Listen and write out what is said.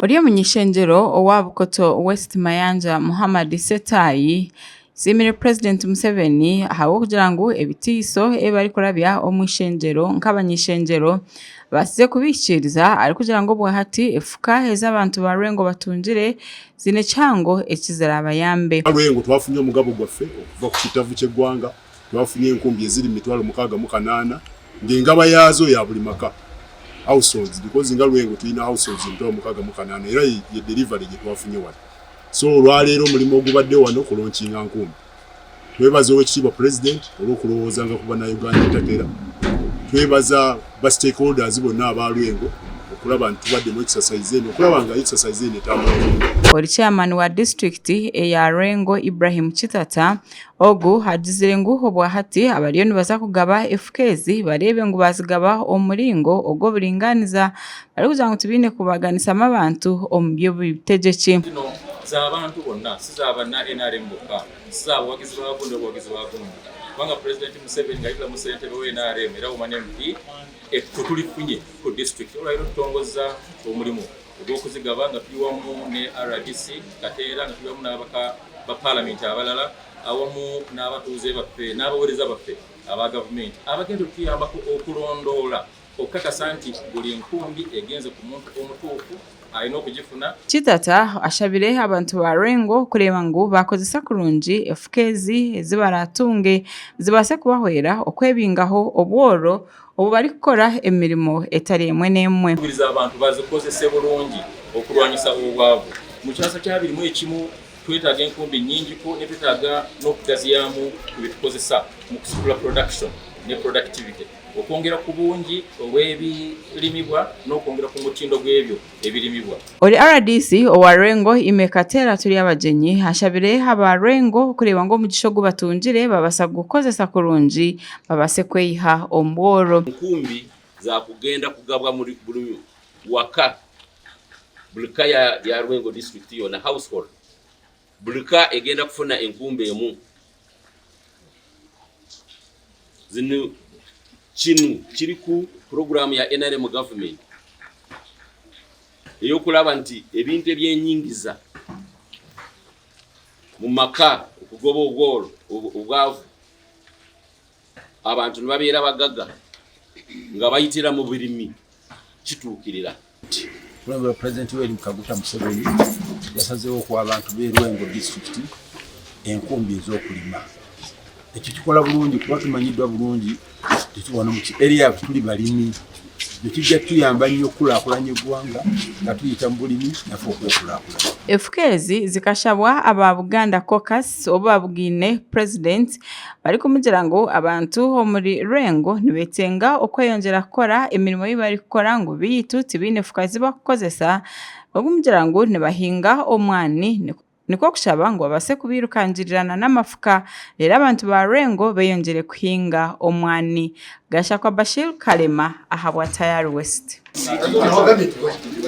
Oli omunyeshenjero owa Bukoto West Mayanja Muhammad Setayi simire President Museveni hawo kugira ngo ebitiiso ebari kurabya omwishenjero nk'abanyeshenjero basize kubishiriza ari kugira ngo bwahati efuka ez'abantu ba Rwengo batungire zine cyango ekizira abayambe Rwengo twafunye omugabo gwaffe okuva ku kitavu ky'eggwanga twafunye enkumbi eziri 68 ng'engaba yaazo ya buli maka households because nga Rwengo tulina households 68 era ye delivery gye twafunye wano. So olwaleero mulimo ogubadde wano kulonkinga nkumbi. Twebaza owekitiibwa President olw'okulowooza nga kuba na Uganda entegeera. Twebaza ba stakeholders bonna aba Rwengo okulaba nti tubadde mu exercise eno okulaba nga exercise eno etambula. Oli chairman wa district eya Rwengo Ibrahim Chitata ogu hajizire nguho bwahati abariyo nibaza kugaba efukezi barebe ngo bazigaba omuringo ogwo buringaniza bari kugira ngo tubine kubaganisamo abantu omubyo bitegeki z'abantu bonna sizabana NRM bokka sizabo wagizi babundo banga President Museveni ngayibula mu ssentebe we NRM era umane mpi tutulifunye ku district olwairo tutongoza omulimu ogw'okuzigaba nga tuliwamu ne RDC kateera nga tuliwamu n'abaka ba parliament abalala awamu n'abatuuze baffe n'abaweereza baffe aba government abagenda okuyambako okulondoola okukakasa nti buli nkumbi egenze ku muntu omutuufu ayina okugifuna. Chitata ashabire abantu ba Rwengo kureba ngo bakozesa kurungi efukezi ezibaratunge zibase kubahwera okwebingaho obworo obu bari kukora emirimo etari emwe n'emwe. Kubiriza abantu bazikozese bulungi okulwanyisa obwavu mu kyasa kya 21 twetaaga enkumbi nnyingi ko ne twetaaga n'okugaziyamu ku bitukozesa mu kusitula production ne productivity okwongera ku bungi obw'ebirimibwa n'okwongera ku mutindo gw'ebyo ebirimibwa. Oli RDC owa Rwengo imekatera tuli abajenyi hashabire haba Rwengo kureba ngo mugisho gubatungire babasa gukozesa kurungi babase kweyiha omboro. Nkumbi za kugenda kugabwa muri buli waka bulika ya Rwengo district yo na household bulika egenda kufuna enkumbi emu zinu kinu kiri ku program ya NRM government eyokulaba nti ebintu ebyenyingiza mu maka okugoba ogwolo obwavu abantu nibabeera bagaga nga bayitira mu birimi kituukirira. President Yoweri Kaguta Museveni yasazeewo ku abantu b'e Rwengo district enkumbi ez'okulima. Ekyo kikola bulungi kuba tumanyiddwa bulungi tukiwana mu area tuli balimi ekijja tuyamba nnyo okulaakulanya eggwanga nga tuyita mu bulimi nafe okwekulaakulanya. Efukezi zikashabwa aba Buganda Caucus oba bugine President bari kumugira ngo abantu omuri Rwengo nibetenga okweyongera kukora emirimo y'ibari kukora ngo biyitu tibine efukezi bakukozesa bagumugira ngo nibahinga omwani niko kushaba ngo babase kubirukangirirana n'amafuka rero abantu ba Rwengo beyongere kuhinga omwani. Gashakwa Bashir Kalema ahabwa Tayari West.